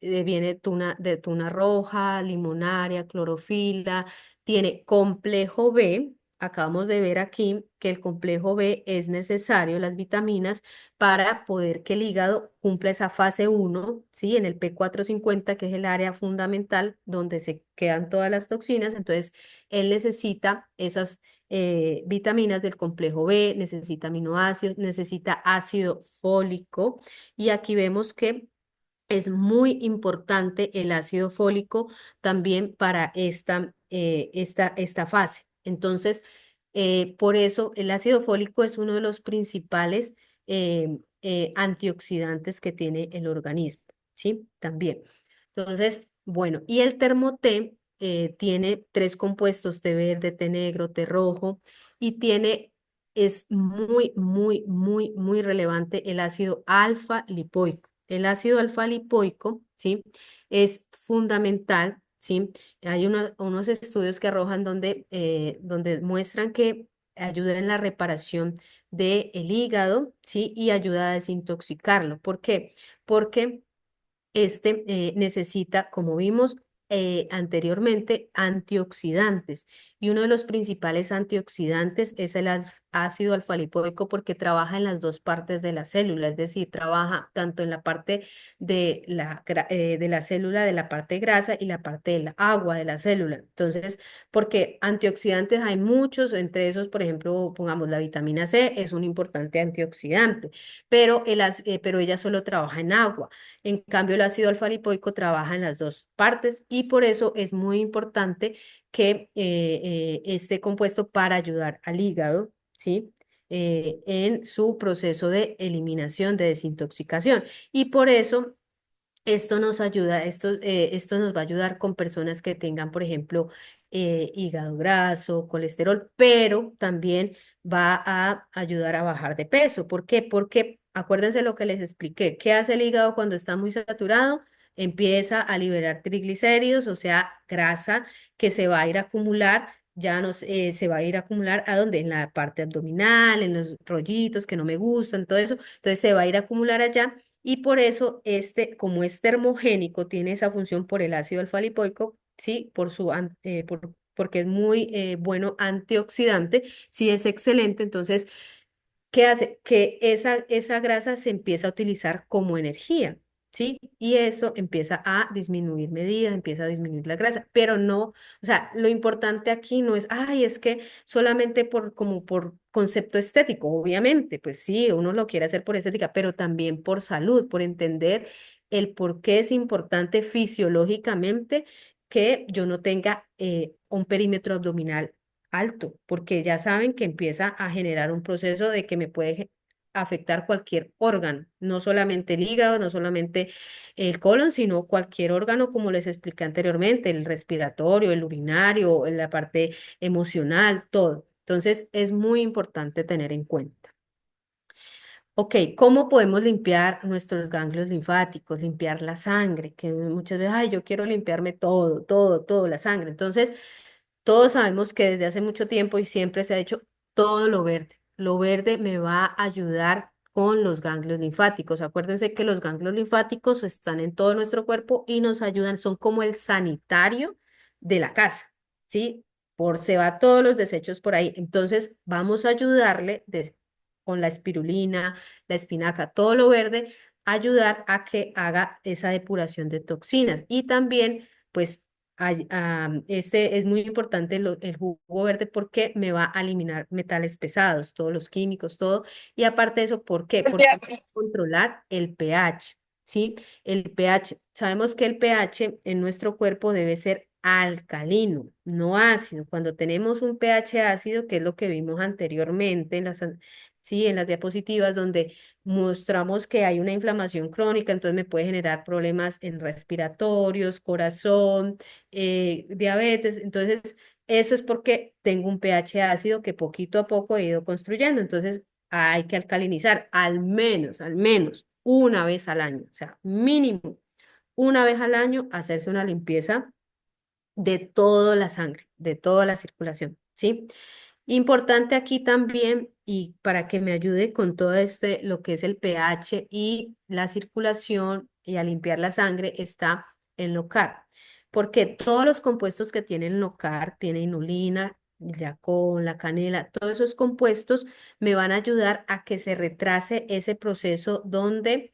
viene de tuna roja, limonaria, clorofila, tiene complejo B. Acabamos de ver aquí que el complejo B es necesario, las vitaminas, para poder que el hígado cumpla esa fase uno, ¿sí? En el P450, que es el área fundamental donde se quedan todas las toxinas. Entonces, él necesita esas vitaminas del complejo B, necesita aminoácidos, necesita ácido fólico. Y aquí vemos que es muy importante el ácido fólico también para esta fase. Entonces, por eso el ácido fólico es uno de los principales antioxidantes que tiene el organismo, ¿sí? También. Entonces, bueno, y el termoté tiene tres compuestos, té verde, té negro, té rojo, y es muy, muy, muy, muy relevante el ácido alfa lipoico. El ácido alfa lipoico, ¿sí? Es fundamental, ¿sí? Hay unos estudios que arrojan donde muestran que ayuda en la reparación del hígado, ¿sí? Y ayuda a desintoxicarlo. ¿Por qué? Porque necesita, como vimos anteriormente, antioxidantes. Y uno de los principales antioxidantes es el ácido alfa-lipoico porque trabaja en las dos partes de la célula, es decir, trabaja tanto en la parte de la célula, de la parte grasa y la parte del agua de la célula. Entonces, porque antioxidantes hay muchos, entre esos, por ejemplo, pongamos la vitamina C, es un importante antioxidante, pero ella solo trabaja en agua. En cambio, el ácido alfa-lipoico trabaja en las dos partes y por eso es muy importante que esté compuesto para ayudar al hígado, ¿sí? En su proceso de eliminación, de desintoxicación. Y por eso Esto nos ayuda, esto nos va a ayudar con personas que tengan, por ejemplo, hígado graso, colesterol, pero también va a ayudar a bajar de peso. ¿Por qué? Porque acuérdense lo que les expliqué. ¿Qué hace el hígado cuando está muy saturado? Empieza a liberar triglicéridos, o sea, grasa que se va a ir a acumular. Ya no, se va a ir a acumular ¿a dónde? En la parte abdominal, en los rollitos que no me gustan, todo eso. Entonces se va a ir a acumular allá y por eso como es termogénico, tiene esa función por el ácido alfa-lipoico, ¿sí? Porque es muy bueno antioxidante, sí es excelente. Entonces, ¿qué hace? Que esa grasa se empieza a utilizar como energía, ¿sí? Y eso empieza a disminuir medidas, empieza a disminuir la grasa, pero no, o sea, lo importante aquí no es, ay, es que solamente como por concepto estético, obviamente, pues sí, uno lo quiere hacer por estética, pero también por salud, por entender el por qué es importante fisiológicamente que yo no tenga un perímetro abdominal alto, porque ya saben que empieza a generar un proceso de que me puede afectar cualquier órgano, no solamente el hígado, no solamente el colon, sino cualquier órgano, como les expliqué anteriormente, el respiratorio, el urinario, la parte emocional, todo. Entonces, es muy importante tener en cuenta. Ok, ¿cómo podemos limpiar nuestros ganglios linfáticos, limpiar la sangre? Que muchas veces, ay, yo quiero limpiarme todo, todo, todo, la sangre. Entonces, todos sabemos que desde hace mucho tiempo y siempre se ha hecho todo lo verde. Lo verde me va a ayudar con los ganglios linfáticos. Acuérdense que los ganglios linfáticos están en todo nuestro cuerpo y nos ayudan, son como el sanitario de la casa, ¿sí? Se va todos los desechos por ahí. Entonces, vamos a ayudarle con la espirulina, la espinaca, todo lo verde, ayudar a que haga esa depuración de toxinas. Y también, pues, este es muy importante el jugo verde porque me va a eliminar metales pesados, todos los químicos, todo. Y aparte de eso, ¿por qué? Porque va a controlar el pH, ¿sí? El pH, sabemos que el pH en nuestro cuerpo debe ser alcalino, no ácido. Cuando tenemos un pH ácido, que es lo que vimos anteriormente sí, en las diapositivas, donde mostramos que hay una inflamación crónica, entonces me puede generar problemas en respiratorios, corazón, diabetes. Entonces, eso es porque tengo un pH ácido que poquito a poco he ido construyendo. Entonces, hay que alcalinizar al menos una vez al año, o sea, mínimo una vez al año hacerse una limpieza de toda la sangre, de toda la circulación, ¿sí? Importante aquí también, y para que me ayude con todo lo que es el pH y la circulación y a limpiar la sangre, está el NOCAR. Porque todos los compuestos que tienen NOCAR, tiene inulina, el yacón, la canela, todos esos compuestos me van a ayudar a que se retrase ese proceso donde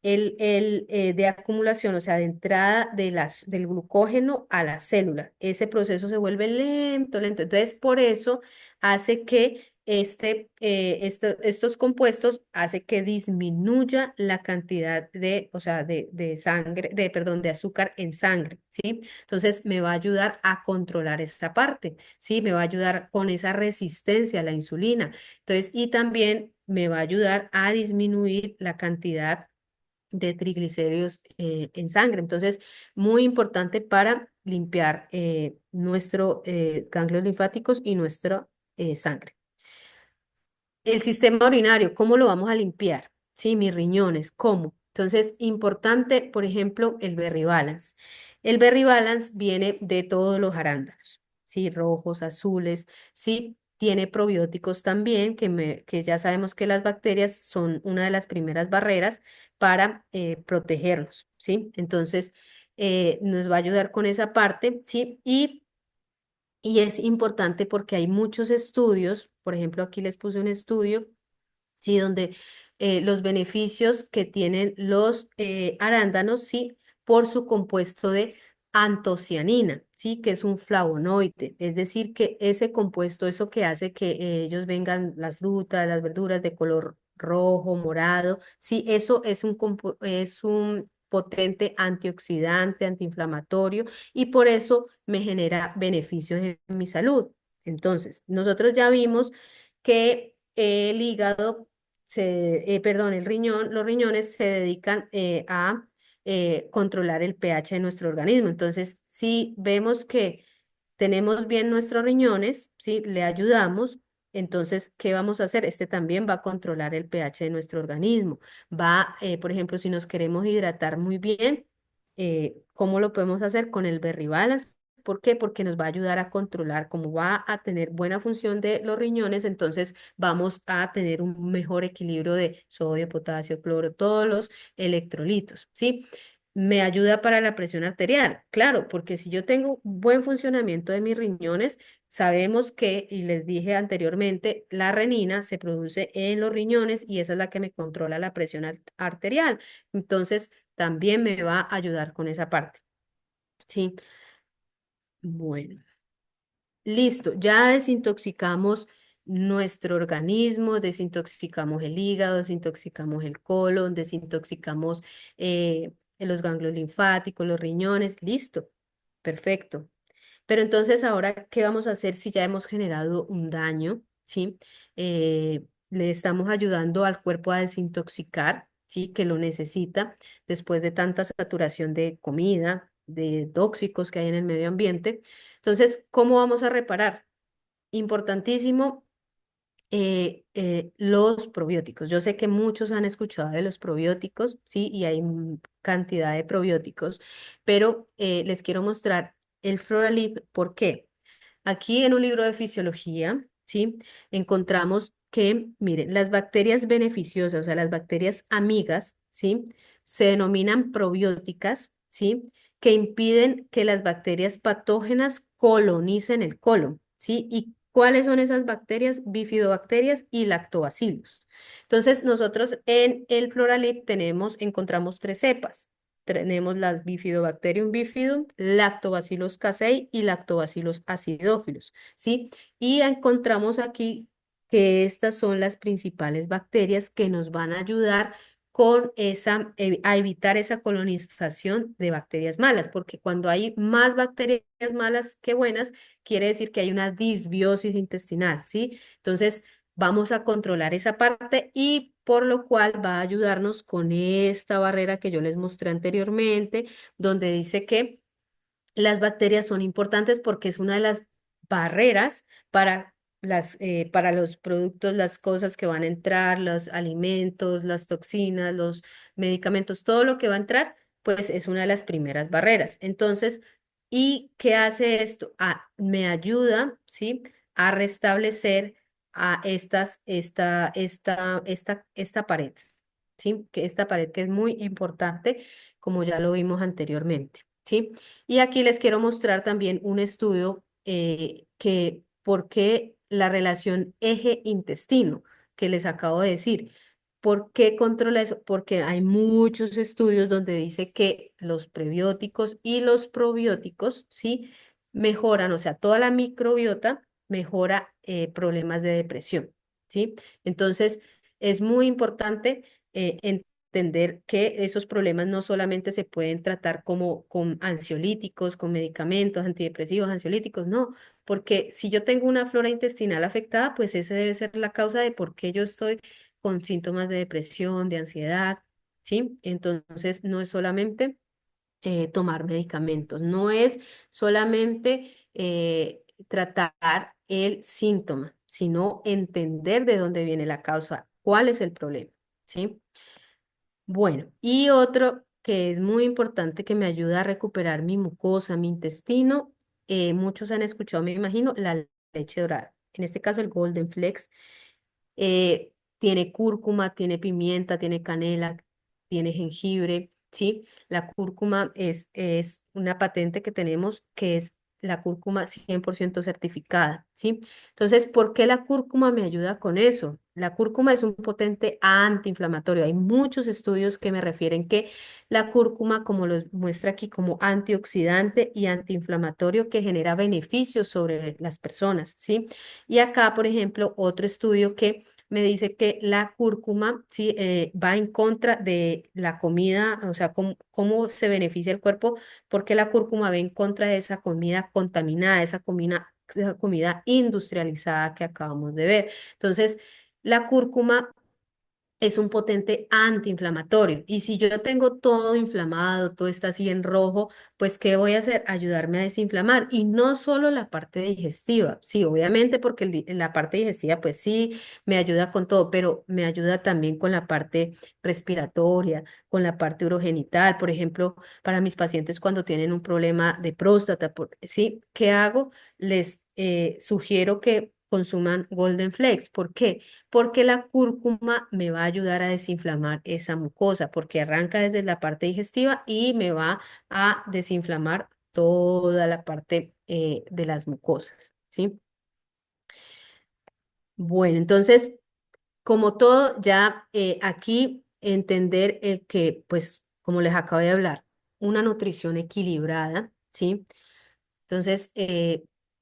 de acumulación, o sea, de entrada del glucógeno a la célula. Ese proceso se vuelve lento, lento. Entonces, por eso hace que estos compuestos hace que disminuya la cantidad o sea, de sangre, perdón, de azúcar en sangre, ¿sí? Entonces, me va a ayudar a controlar esa parte, ¿sí? Me va a ayudar con esa resistencia a la insulina. Entonces, y también me va a ayudar a disminuir la cantidad de triglicéridos en sangre. Entonces, muy importante para limpiar nuestros ganglios linfáticos y nuestra sangre. El sistema urinario, ¿cómo lo vamos a limpiar? Sí, mis riñones, ¿cómo? Entonces, importante, por ejemplo, el Berry Balance. El Berry Balance viene de todos los arándanos, sí, rojos, azules, sí, tiene probióticos también, que ya sabemos que las bacterias son una de las primeras barreras para protegernos, ¿sí? Entonces, nos va a ayudar con esa parte, ¿sí? Y es importante porque hay muchos estudios, por ejemplo, aquí les puse un estudio, sí, donde los beneficios que tienen los arándanos, sí, por su compuesto de antocianina, sí, que es un flavonoide, es decir, que ese compuesto, eso que hace que ellos vengan las frutas, las verduras de color rojo, morado, sí, eso es un potente antioxidante, antiinflamatorio y por eso me genera beneficios en mi salud. Entonces, nosotros ya vimos que el hígado perdón, los riñones se dedican a controlar el pH de nuestro organismo. Entonces, si vemos que tenemos bien nuestros riñones, ¿sí? Le ayudamos. Entonces, ¿qué vamos a hacer? Este también va a controlar el pH de nuestro organismo. Va, por ejemplo, si nos queremos hidratar muy bien, ¿cómo lo podemos hacer? Con el Berry Balance. ¿Por qué? Porque nos va a ayudar a controlar, como va a tener buena función de los riñones, entonces vamos a tener un mejor equilibrio de sodio, potasio, cloro, todos los electrolitos, ¿sí? Me ayuda para la presión arterial, claro, porque si yo tengo buen funcionamiento de mis riñones, sabemos que, y les dije anteriormente, la renina se produce en los riñones y esa es la que me controla la presión arterial. Entonces, también me va a ayudar con esa parte. Sí, bueno, listo. Ya desintoxicamos nuestro organismo, desintoxicamos el hígado, desintoxicamos el colon, desintoxicamos los ganglios linfáticos, los riñones. Listo, perfecto. Pero entonces ahora, ¿qué vamos a hacer si ya hemos generado un daño? ¿Sí? Le estamos ayudando al cuerpo a desintoxicar, ¿sí? Que lo necesita después de tanta saturación de comida, de tóxicos que hay en el medio ambiente. Entonces, ¿cómo vamos a reparar? Importantísimo, los probióticos. Yo sé que muchos han escuchado de los probióticos, ¿sí? Y hay cantidad de probióticos, pero les quiero mostrar el Floralib. ¿Por qué? Aquí en un libro de fisiología, ¿sí? Encontramos que, miren, las bacterias beneficiosas, o sea, las bacterias amigas, ¿sí? Se denominan probióticas, ¿sí? Que impiden que las bacterias patógenas colonicen el colon, ¿sí? ¿Y cuáles son esas bacterias? Bifidobacterias y lactobacilos. Entonces, nosotros en el Floralib encontramos tres cepas. Tenemos las Bifidobacterium bifidum, Lactobacillus casei y Lactobacillus acidófilos, ¿sí? Y encontramos aquí que estas son las principales bacterias que nos van a ayudar con a evitar esa colonización de bacterias malas, porque cuando hay más bacterias malas que buenas, quiere decir que hay una disbiosis intestinal, ¿sí? Entonces, vamos a controlar esa parte y por lo cual va a ayudarnos con esta barrera que yo les mostré anteriormente, donde dice que las bacterias son importantes porque es una de las barreras para para los productos, las cosas que van a entrar, los alimentos, las toxinas, los medicamentos, todo lo que va a entrar, pues es una de las primeras barreras. Entonces, ¿y qué hace esto? Me ayuda, ¿sí? A restablecer a esta pared, ¿sí? Que esta pared que es muy importante, como ya lo vimos anteriormente, ¿sí? Y aquí les quiero mostrar también un estudio que por qué la relación eje-intestino que les acabo de decir. ¿Por qué controla eso? Porque hay muchos estudios donde dice que los prebióticos y los probióticos, ¿sí? Mejoran, o sea, toda la microbiota mejora problemas de depresión, ¿sí? Entonces, es muy importante entender que esos problemas no solamente se pueden tratar como con ansiolíticos, con medicamentos antidepresivos, ansiolíticos, no, porque si yo tengo una flora intestinal afectada, pues esa debe ser la causa de por qué yo estoy con síntomas de depresión, de ansiedad, ¿sí? Entonces, no es solamente tomar medicamentos, no es solamente tratar el síntoma, sino entender de dónde viene la causa, cuál es el problema, ¿sí? Bueno, y otro que es muy importante que me ayuda a recuperar mi mucosa, mi intestino, muchos han escuchado, me imagino, la leche dorada. En este caso, el Golden Flex tiene cúrcuma, tiene pimienta, tiene canela, tiene jengibre, ¿sí? La cúrcuma es una patente que tenemos que es la cúrcuma 100% certificada, ¿sí? Entonces, ¿por qué la cúrcuma me ayuda con eso? La cúrcuma es un potente antiinflamatorio. Hay muchos estudios que me refieren que la cúrcuma, como lo muestra aquí, como antioxidante y antiinflamatorio que genera beneficios sobre las personas, ¿sí? Y acá, por ejemplo, otro estudio que me dice que la cúrcuma, ¿sí? Va en contra de la comida, o sea, cómo se beneficia el cuerpo, porque la cúrcuma va en contra de esa comida contaminada, esa comida industrializada que acabamos de ver. Entonces, la cúrcuma es un potente antiinflamatorio. Y si yo tengo todo inflamado, todo está así en rojo, pues ¿qué voy a hacer? Ayudarme a desinflamar. Y no solo la parte digestiva, sí, obviamente porque la parte digestiva, pues sí, me ayuda con todo, pero me ayuda también con la parte respiratoria, con la parte urogenital. Por ejemplo, para mis pacientes cuando tienen un problema de próstata, ¿sí? ¿Qué hago? Les sugiero que consuman Golden Flex. ¿Por qué? Porque la cúrcuma me va a ayudar a desinflamar esa mucosa, porque arranca desde la parte digestiva y me va a desinflamar toda la parte de las mucosas, ¿sí? Bueno, entonces, como todo, ya aquí entender el que, pues, como les acabo de hablar, una nutrición equilibrada, ¿sí? Entonces,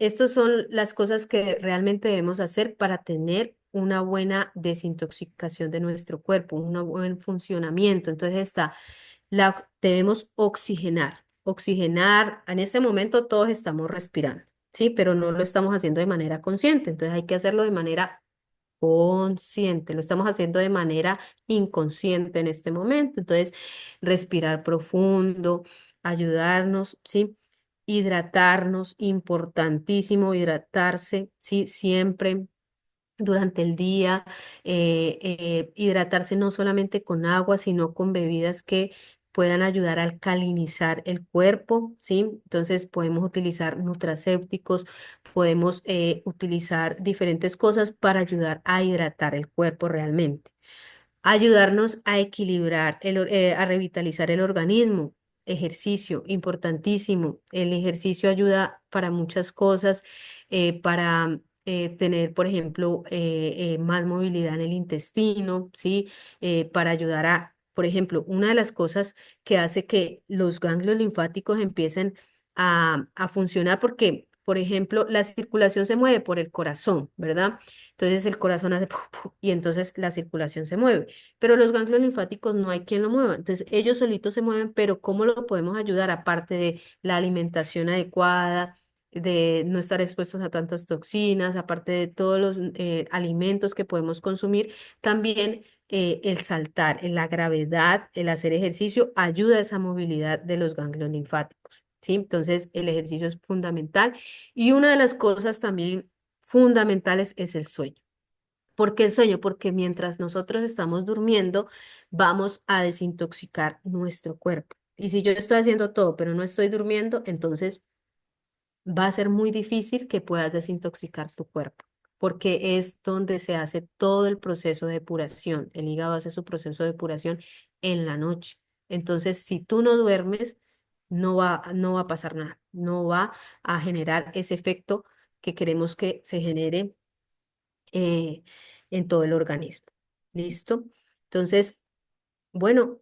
estas son las cosas que realmente debemos hacer para tener una buena desintoxicación de nuestro cuerpo, un buen funcionamiento. Entonces debemos oxigenar. Oxigenar, en este momento todos estamos respirando, ¿sí? Pero no lo estamos haciendo de manera consciente. Entonces hay que hacerlo de manera consciente, lo estamos haciendo de manera inconsciente en este momento. Entonces, respirar profundo, ayudarnos, ¿sí? Hidratarnos, importantísimo hidratarse, ¿sí? Siempre durante el día, hidratarse no solamente con agua, sino con bebidas que puedan ayudar a alcalinizar el cuerpo, ¿sí? Entonces podemos utilizar nutracéuticos, podemos utilizar diferentes cosas para ayudar a hidratar el cuerpo realmente. Ayudarnos a equilibrar, a revitalizar el organismo. Ejercicio, importantísimo. El ejercicio ayuda para muchas cosas, para tener, por ejemplo, más movilidad en el intestino, ¿sí? Para ayudar a, por ejemplo, una de las cosas que hace que los ganglios linfáticos empiecen a funcionar, porque, por ejemplo, la circulación se mueve por el corazón, ¿verdad? Entonces el corazón hace y entonces la circulación se mueve, pero los ganglios linfáticos no hay quien lo mueva. Entonces ellos solitos se mueven, pero ¿cómo lo podemos ayudar? Aparte de la alimentación adecuada, de no estar expuestos a tantas toxinas, aparte de todos los alimentos que podemos consumir, también el saltar, la gravedad, el hacer ejercicio ayuda a esa movilidad de los ganglios linfáticos, ¿sí? Entonces el ejercicio es fundamental y una de las cosas también fundamentales es el sueño. ¿Por qué el sueño? Porque mientras nosotros estamos durmiendo, vamos a desintoxicar nuestro cuerpo. Y si yo estoy haciendo todo, pero no estoy durmiendo, entonces va a ser muy difícil que puedas desintoxicar tu cuerpo, porque es donde se hace todo el proceso de depuración. El hígado hace su proceso de depuración en la noche. Entonces, si tú no duermes, no va a pasar nada, no va a generar ese efecto que queremos que se genere eh, en todo el organismo. ¿Listo? Entonces, bueno,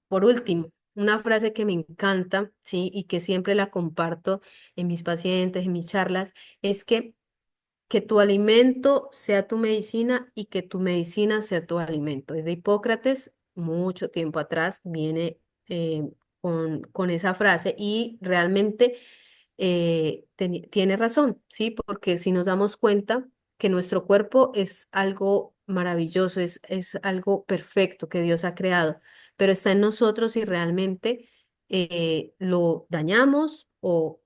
por último, una frase que me encanta, ¿sí? Y que siempre la comparto en mis pacientes, en mis charlas, es que tu alimento sea tu medicina y que tu medicina sea tu alimento. Es de Hipócrates, mucho tiempo atrás viene con esa frase y realmente tiene razón, ¿sí? Porque si nos damos cuenta que nuestro cuerpo es algo maravilloso, es algo perfecto que Dios ha creado, pero está en nosotros si realmente lo dañamos o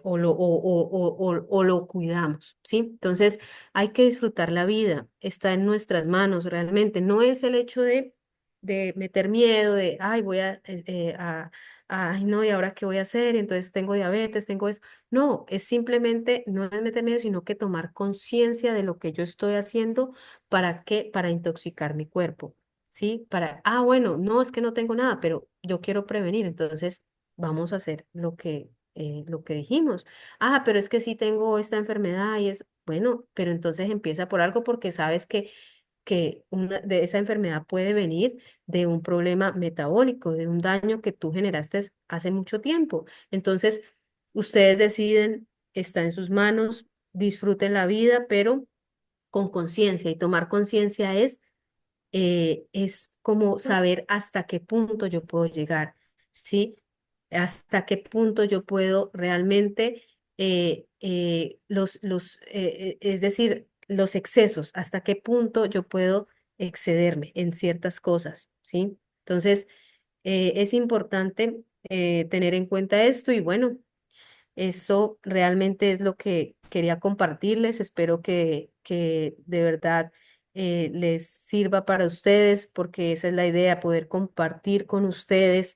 lo cuidamos, ¿sí? Entonces hay que disfrutar la vida, está en nuestras manos realmente, no es el hecho de meter miedo, de, ay, ay, no, ¿y ahora qué voy a hacer? Entonces tengo diabetes, tengo eso. No, es simplemente, no es meter miedo, sino que tomar conciencia de lo que yo estoy haciendo, ¿para qué? Para intoxicar mi cuerpo, ¿sí? Bueno, no, es que no tengo nada, pero yo quiero prevenir, entonces vamos a hacer lo que dijimos. Pero es que sí tengo esta enfermedad y es, bueno, pero entonces empieza por algo porque sabes que una de esa enfermedad puede venir de un problema metabólico, de un daño que tú generaste hace mucho tiempo. Entonces, ustedes deciden, está en sus manos, disfruten la vida, pero con conciencia. Y tomar conciencia es como saber hasta qué punto yo puedo llegar, ¿sí? Hasta qué punto yo puedo realmente, es decir, los excesos, hasta qué punto yo puedo excederme en ciertas cosas, ¿sí? Entonces, es importante tener en cuenta esto y bueno, eso realmente es lo que quería compartirles. Espero que de verdad les sirva para ustedes porque esa es la idea, poder compartir con ustedes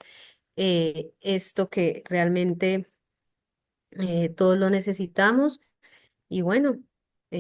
esto que realmente todos lo necesitamos. Y bueno.